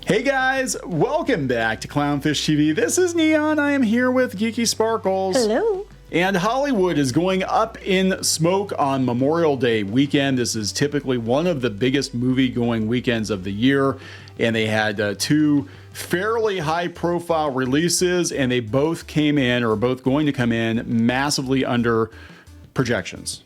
Hey guys, welcome back to Clownfish TV. This is Kneon. I am here with Geeky Sparkles. Hello. And Hollywood is going up in smoke on Memorial Day weekend. This is typically one of the biggest movie-going weekends of the year. And they had two fairly high-profile releases, and they both came in, or both going to come in, massively under projections.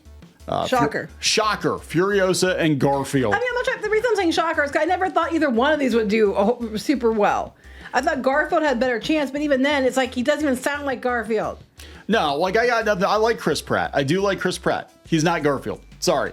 Shocker. Shocker. Furiosa and Garfield. I mean, the reason I'm saying shocker is because I never thought either one of these would do super well. I thought Garfield had a better chance, but even then, it's like he doesn't even sound like Garfield. No, like I got nothing. I like Chris Pratt. I do like Chris Pratt. He's not Garfield. Sorry.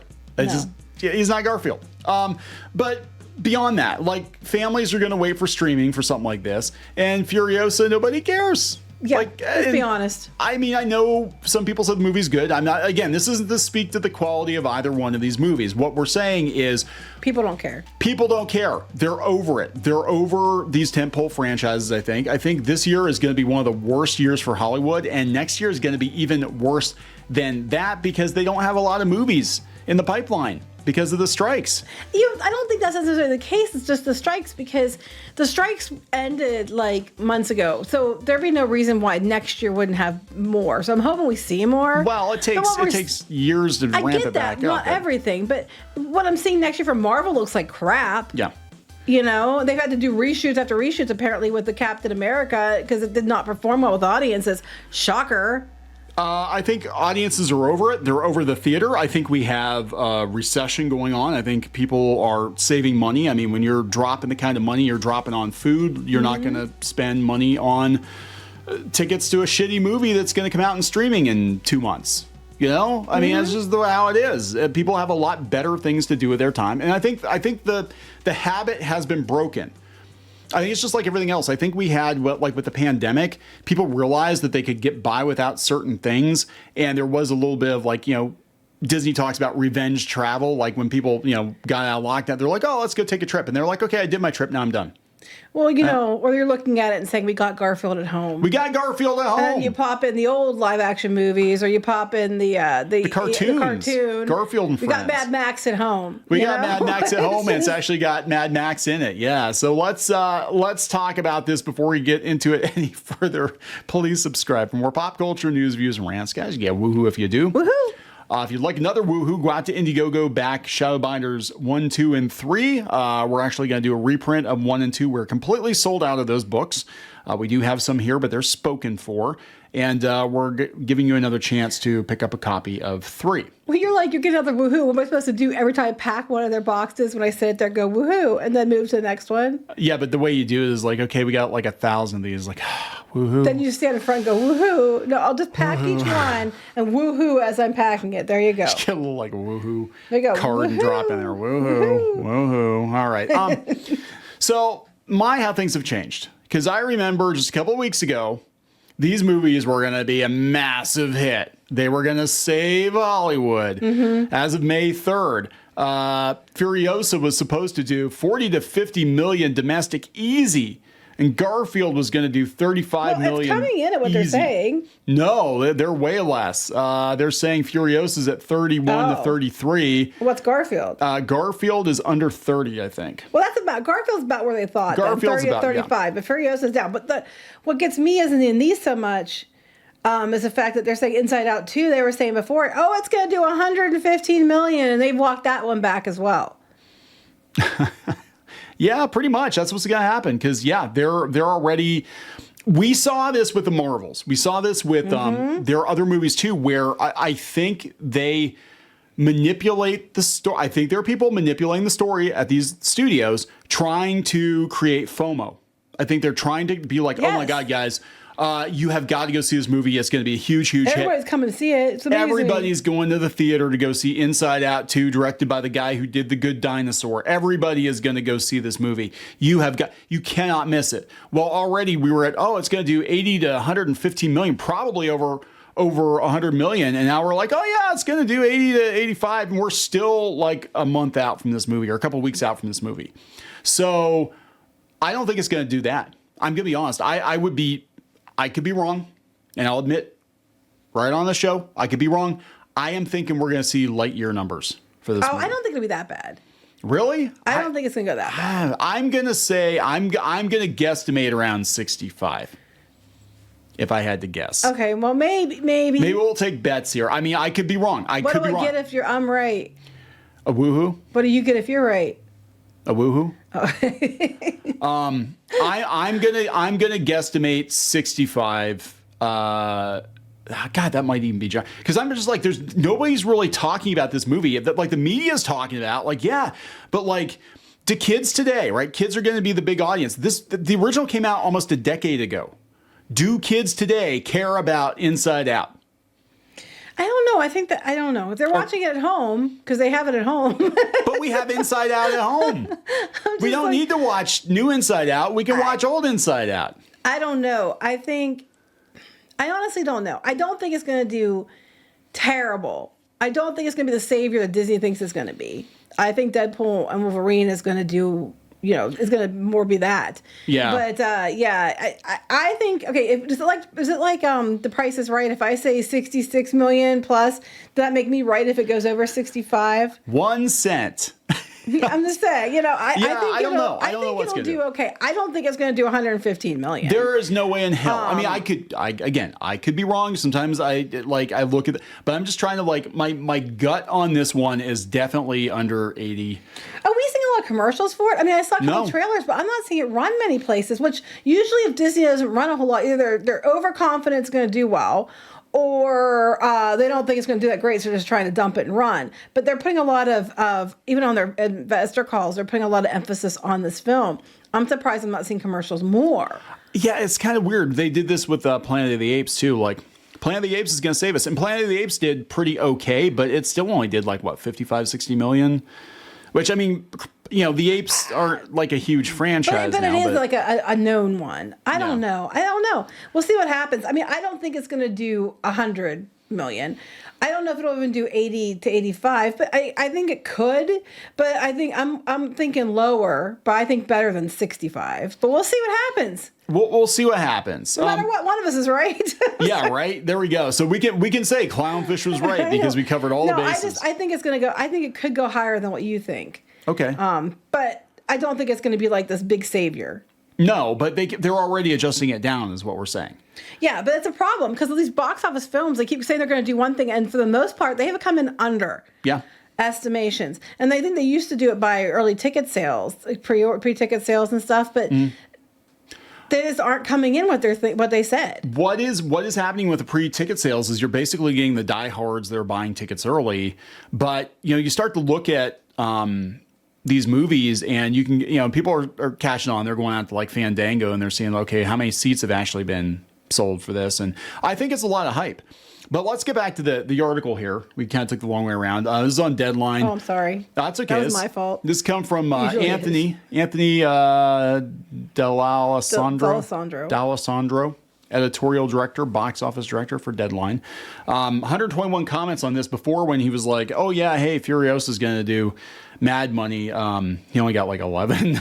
He's not Garfield. But beyond that, like, families are going to wait for streaming for something like this, and Furiosa, nobody cares. Yeah, like, let's be honest. I mean, I know some people said the movie's good. I'm not, again, this isn't to speak to the quality of either one of these movies. What we're saying is people don't care. People don't care. They're over it. They're over these tentpole franchises, I think. I think this year is going to be one of the worst years for Hollywood, and next year is going to be even worse than that because they don't have a lot of movies in the pipeline because of the strikes. I don't think that's necessarily the case. It's just the strikes, because the strikes ended like months ago. So there'd be no reason why next year wouldn't have more. So I'm hoping we see more. Well, it takes years to ramp it back up. Not everything, but what I'm seeing next year for Marvel looks like crap. Yeah. You know, they've had to do reshoots after reshoots apparently with the Captain America because it did not perform well with audiences. Shocker. I think audiences are over it. They're over the theater. I think we have a recession going on. I think people are saving money. I mean, when you're dropping the kind of money you're dropping on food, you're not going to spend money on tickets to a shitty movie that's going to come out in streaming in 2 months. You know, I mean, that's just how it is. People have a lot better things to do with their time, and I think the habit has been broken. I think it's just like everything else. I think we had, like with the pandemic, people realized that they could get by without certain things. And there was a little bit of like, you know, Disney talks about revenge travel. Like when people, you know, got out of lockdown, they're like, oh, let's go take a trip. And they're like, okay, I did my trip. Now I'm done. Well, you know, or you're looking at it and saying, we got Garfield at home. We got Garfield at home. And you pop in the old live action movies, or you pop in the cartoons. The cartoon. Garfield and Friends. We got Mad Max at home. We got Mad Max at home, and it's actually got Mad Max in it. Yeah. So let's talk about this before we get into it any further. Please subscribe for more pop culture news, views, and rants. Guys, you get woohoo if you do. Woohoo! If you'd like another woohoo, go out to Indiegogo, back Shadowbinders 1, 2, and 3. We're actually going to do a reprint of 1 and 2. We're completely sold out of those books. We do have some here, but they're spoken for. And we're giving you another chance to pick up a copy of 3. Well, you're getting another woohoo. What am I supposed to do every time I pack one of their boxes when I sit there, go woohoo, and then move to the next one? Yeah, but the way you do it is like, okay, we got like 1,000 of these, like, woohoo. Then you just stand in front and go woohoo. No, I'll just pack each one and woohoo as I'm packing it. There you go. Just get a little like woohoo card woohoo. And drop in there. Woohoo, woohoo. All right. So how things have changed. Because I remember just a couple of weeks ago, these movies were going to be a massive hit. They were going to save Hollywood. As of May 3rd, Furiosa was supposed to do 40 to 50 million domestic easy, and Garfield was going to do 35 million. It's coming in at what easy. they're saying. No, they're way less. They're saying Furiosa's at 31 to 33. What's Garfield? Garfield is under 30, I think. Well, Garfield's about where they thought. Garfield's 30 about, to 35, yeah. But Furiosa's down. But what gets me isn't in these so much is the fact that they're saying Inside Out 2, they were saying before, oh, it's going to do 115 million, and they've walked that one back as well. Yeah, pretty much. That's what's going to happen. Because, yeah, they're already... We saw this with the Marvels. We saw this with... there are other movies, too, where I think they manipulate the story. I think there are people manipulating the story at these studios trying to create FOMO. I think they're trying to be like, oh, my God, guys... you have got to go see this movie. It's going to be a huge hit. Everybody's coming to see it. It's amazing. Everybody's going to the theater to go see Inside Out 2, directed by the guy who did The Good Dinosaur. Everybody is going to go see this movie. You cannot miss it. Well, already we were at, it's going to do 80 to 115 million, probably over 100 million. And now we're like, oh yeah, it's going to do 80 to 85. And we're still like a month out from this movie, or a couple of weeks out from this movie. So I don't think it's going to do that. I'm going to be honest. I could be wrong, and I'll admit right on the show, I could be wrong. I am thinking we're going to see light year numbers for this movie. I don't think it'll be that bad. Really? I don't think it's gonna go that bad. I'm gonna say I'm gonna guesstimate around 65. If I had to guess. Okay, well maybe we'll take bets here. I mean, I could be wrong. What do I get if I'm right? A woohoo? What do you get if you're right? A woohoo? Oh. I'm gonna guesstimate 65. God, that might even be because I'm just like, there's nobody's really talking about this movie that like the media's talking about. Like, yeah, but like to kids today, right? Kids are going to be the big audience. The original came out almost a decade ago. Do kids today care about Inside Out? I don't know. I don't know. If they're watching it at home, because they have it at home. But we have Inside Out at home. We don't need to watch new Inside Out. We can watch old Inside Out. I don't know. I honestly don't know. I don't think it's going to do terrible. I don't think it's going to be the savior that Disney thinks it's going to be. I think Deadpool and Wolverine is going to do, is going to more be that. Yeah. But I think, okay, is it like The Price is Right? If I say 66 million plus, does that make me right if it goes over 65? 1 cent. I'm just saying, I think I don't know. I don't know what's it'll going to do okay. I don't think it's going to do 115 million. There is no way in hell. I mean, I could be wrong. Sometimes I look at it, but I'm just trying to my gut on this one is definitely under 80. Are we seeing a lot of commercials for it? I mean, I saw a couple trailers, but I'm not seeing it run many places, which usually if Disney doesn't run a whole lot, either they're overconfident it's going to do well, or they don't think it's going to do that great, so they're just trying to dump it and run. But they're putting a lot of even on their investor calls, they're putting a lot of emphasis on this film. I'm surprised I'm not seeing commercials more. Yeah, it's kind of weird. They did this with Planet of the Apes, too. Like, Planet of the Apes is going to save us. And Planet of the Apes did pretty okay, but it still only did, 55, 60 million? Which, I mean, the apes are like a huge franchise but now. It is like a known one. I don't know. We'll see what happens. I mean, I don't think it's going to do 100 million. I don't know if it'll even do 80 to 85, but I think it could. But I think I'm thinking lower, but I think better than 65. But we'll see what happens. We'll see what happens. No matter what, one of us is right. Yeah, right. There we go. So we can say Clownfish was right because we covered all the bases. I think it's going to go. I think it could go higher than what you think. Okay. But I don't think it's going to be like this big savior. No, but they're already adjusting it down, is what we're saying. Yeah, but it's a problem because of these box office films. They keep saying they're going to do one thing, and for the most part, they have come in under. Yeah. Estimations, and they think they used to do it by early ticket sales, like pre-ticket sales and stuff, but. They just aren't coming in what they said. What is happening with the pre-ticket sales is you're basically getting the diehards that are buying tickets early, but you start to look at these movies and you can people are cashing on. They're going out to like Fandango and they're seeing, okay, how many seats have actually been sold for this, and I think it's a lot of hype. But let's get back to the article here. We kind of took the long way around. This is on Deadline. Oh, I'm sorry. That's okay. That was my fault. This come from Anthony D'Alessandro, editorial director, box office director for Deadline. 121 comments on this before when he was like, oh yeah, hey, Furiosa is going to do mad money. He only got like 11.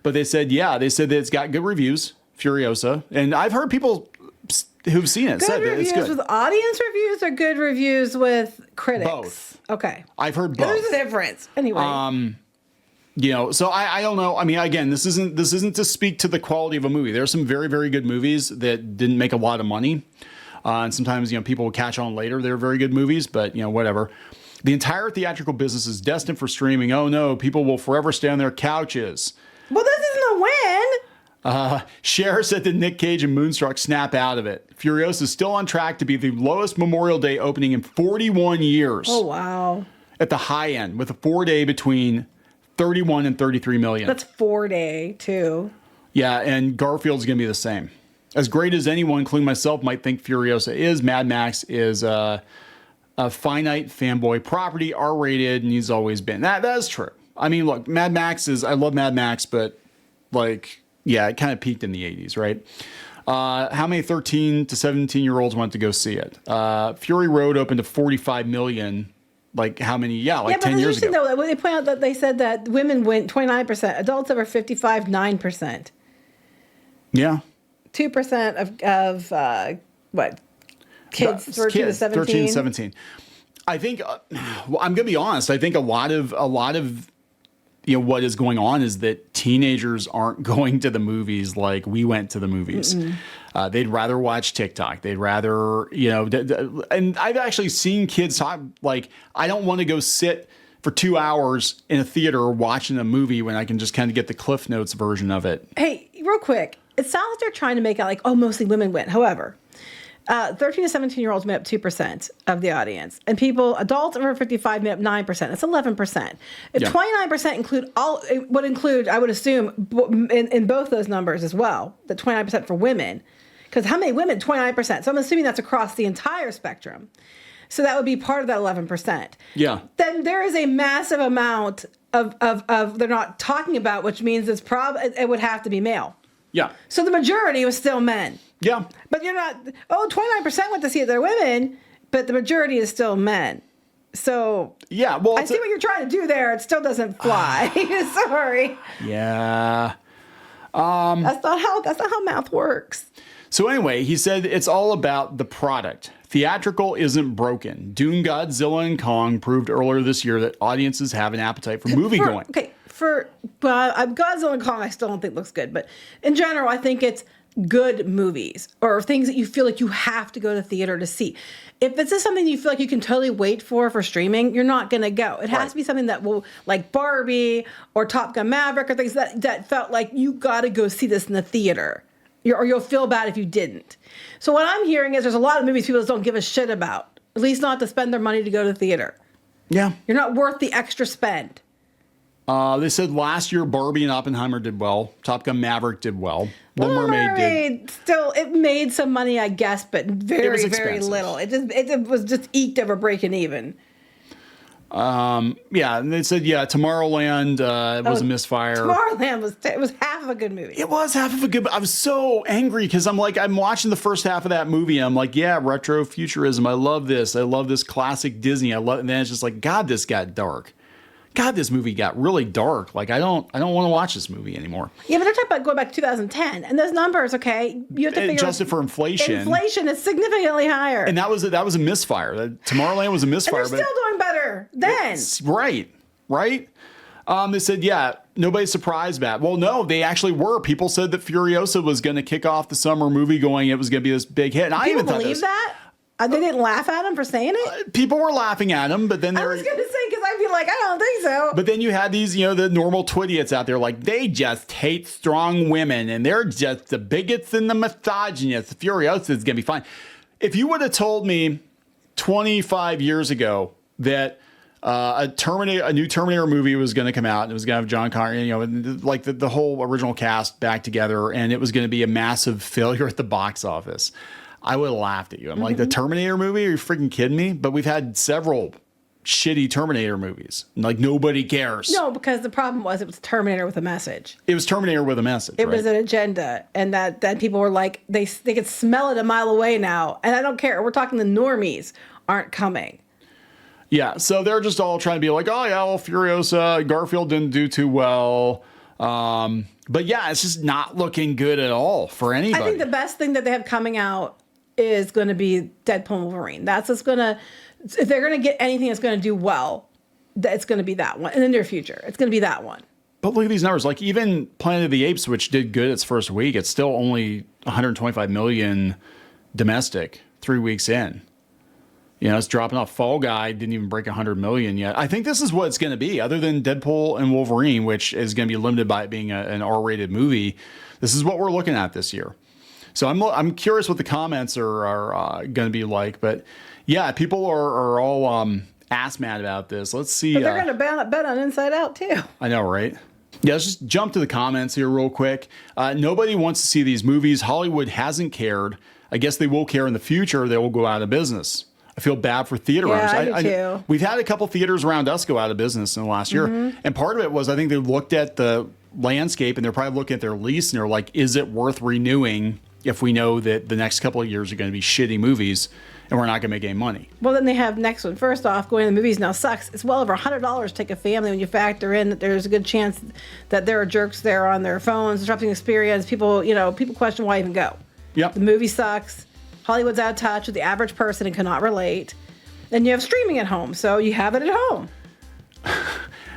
But they said that it's got good reviews, Furiosa. And I've heard people who've seen it said that it's good. Good reviews with audience reviews or good reviews with critics? Both. Okay. I've heard both. There's a difference. Anyway. So I don't know. I mean, again, this isn't to speak to the quality of a movie. There are some very, very good movies that didn't make a lot of money. And sometimes, people will catch on later. They're very good movies, but whatever. The entire theatrical business is destined for streaming. Oh no, people will forever stay on their couches. Well, this isn't a win. Cher said that Nick Cage and Moonstruck snap out of it. Furiosa is still on track to be the lowest Memorial Day opening in 41 years. Oh, wow. At the high end, with a 4-day between 31 and 33 million. That's 4-day, too. Yeah, and Garfield's going to be the same. As great as anyone, including myself, might think Furiosa is, Mad Max is a finite fanboy property, R-rated, and he's always been. That is true. I mean, look, Mad Max I love Mad Max, but, yeah, it kind of peaked in the 80s, right? How many 13 to 17-year-olds went to go see it? Fury Road opened to 45 million. How many? Yeah, 10 years ago. Though, they point out that they said that women went 29%, adults over 55, 9%. Yeah. 2% of what? Kids 13 to 17? 13 to 17. I think, I'm going to be honest, I think a lot of what is going on is that teenagers aren't going to the movies like we went to the movies. They'd rather watch TikTok. They'd rather, and I've actually seen kids talk like, I don't want to go sit for 2 hours in a theater watching a movie when I can just kind of get the Cliff Notes version of it. Hey, real quick. It sounds like they're trying to make out like, oh, mostly women win. However, 13 to 17-year-olds made up 2% of the audience. And adults over 55 made up 9%. That's 11%. If 29% would include, I would assume, in both those numbers as well, the 29% for women. Because how many women? 29%. So I'm assuming that's across the entire spectrum. So that would be part of that 11%. Yeah. Then there is a massive amount of they're not talking about, which means it would have to be male. Yeah. So the majority was still men. Yeah. But you're not, 29% went to see it, they're women, but the majority is still men. So yeah, well, I see what you're trying to do there. It still doesn't fly. Sorry. Yeah. That's not how math works. So anyway, he said it's all about the product. Theatrical isn't broken. Dune, Godzilla, and Kong proved earlier this year that audiences have an appetite for movie going. Okay, Godzilla and Kong I still don't think looks good, but in general I think it's good movies or things that you feel like you have to go to theater to see. If it's just something you feel like you can totally wait for streaming, you're not going to go. It has to be something that will, like Barbie or Top Gun Maverick or things that felt like you got to go see this in the theater. Or you'll feel bad if you didn't. So what I'm hearing is there's a lot of movies people just don't give a shit about. At least not to spend their money to go to the theater. Yeah. You're not worth the extra spend. They said last year Barbie and Oppenheimer did well. Top Gun Maverick did well. Little Mermaid did. Still, it made some money, I guess, but very, very little. It was just eked over breaking even. Yeah, and they said, Tomorrowland was a misfire. Tomorrowland was half of a good movie. It was half of a good. I was so angry because I'm watching the first half of that movie. And I'm like, yeah, retro futurism. I love this. I love this classic Disney. And then it's just like, God, this got dark. God, this movie got really dark. Like, I don't want to watch this movie anymore. Yeah, but they're talking about going back to 2010, and those numbers, okay, you have to figure adjusted for inflation. Inflation is significantly higher, and that was a misfire. Tomorrowland was a misfire. And they're still doing better then. Right. They said, nobody's surprised by it. Well, no, they actually were. People said that Furiosa was going to kick off the summer movie going. It was going to be this big hit. And I even thought that. They didn't laugh at him for saying it? People were laughing at him, but then I was going to say, because I'd be like, I don't think so. But then you had these, the normal twidiots out there, like, they just hate strong women, and they're just the bigots and the misogynists. Furiosa is going to be fine. If you would have told me 25 years ago that a new Terminator movie was going to come out, and it was going to have John Connor, like the whole original cast back together, and it was going to be a massive failure at the box office, I would have laughed at you. I'm like, the Terminator movie? Are you freaking kidding me? But we've had several shitty Terminator movies. Like, nobody cares. No, because the problem was it was Terminator with a message. It was Terminator with a message. It was an agenda. And that people were like, they could smell it a mile away now. And I don't care. We're talking the normies aren't coming. Yeah. So they're just all trying to be like, oh, yeah, well, Furiosa, Garfield didn't do too well. But yeah, it's just not looking good at all for anybody. I think the best thing that they have coming out is going to be Deadpool and Wolverine. That's what's going to, if they're going to get anything that's going to do well, it's going to be that one in the near future. It's going to be that one. But look at these numbers. Like, even Planet of the Apes, which did good its first week, it's still only 125 million domestic 3 weeks in. It's dropping off. Fall Guy didn't even break 100 million yet. I think this is what it's going to be, other than Deadpool and Wolverine, which is going to be limited by it being an R-rated movie. This is what we're looking at this year. So I'm curious what the comments are going to be like. But yeah, people are all ass mad about this. Let's see. But they're going to bet on Inside Out too. I know, right? Yeah, let's just jump to the comments here real quick. Nobody wants to see these movies. Hollywood hasn't cared. I guess they will care in the future. They will go out of business. I feel bad for theater owners. I do too. We've had a couple theaters around us go out of business in the last year. And part of it was, I think they looked at the landscape and they're probably looking at their lease and they're like, is it worth renewing if we know that the next couple of years are going to be shitty movies and we're not going to make any money? Well, then they have next one. First off, going to the movies now sucks. It's well over $100 to take a family when you factor in that there's a good chance that there are jerks there on their phones, disrupting experience. People question why even go. Yep. The movie sucks. Hollywood's out of touch with the average person and cannot relate. Then you have streaming at home, so you have it at home.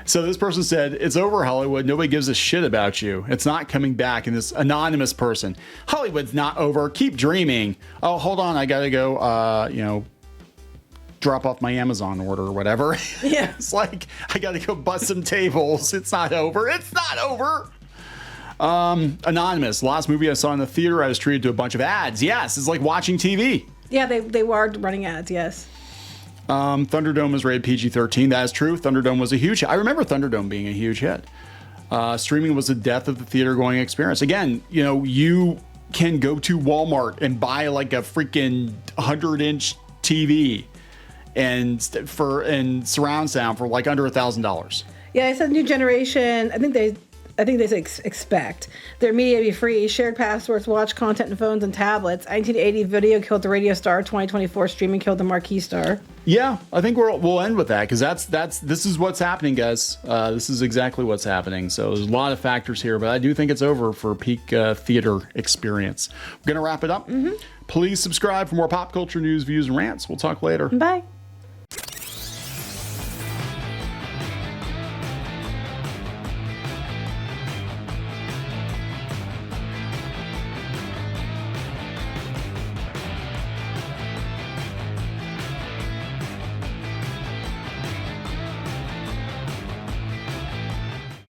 So this person said, it's over, Hollywood. Nobody gives a shit about you. It's not coming back. And this anonymous person, Hollywood's not over. Keep dreaming. Oh, hold on. I got to go, drop off my Amazon order or whatever. Yeah. It's like, I got to go bust some tables. It's not over. It's not over. Anonymous. Last movie I saw in the theater, I was treated to a bunch of ads. Yes, it's like watching TV. Yeah, they were running ads, yes. Thunderdome was rated PG-13. That is true. Thunderdome was a huge hit. I remember Thunderdome being a huge hit. Streaming was the death of the theater-going experience. Again, you can go to Walmart and buy like a freaking 100-inch TV and surround sound for like under $1,000. Yeah, I said new generation. I think they say expect their media to be free, shared passwords, watch content on phones and tablets. 1980 video killed the radio star. 2024 streaming killed the marquee star. Yeah, I think we'll end with that because this is what's happening, guys. This is exactly what's happening. So there's a lot of factors here, but I do think it's over for peak theater experience. We're gonna wrap it up. Please subscribe for more pop culture news, views, and rants. We'll talk later. Bye.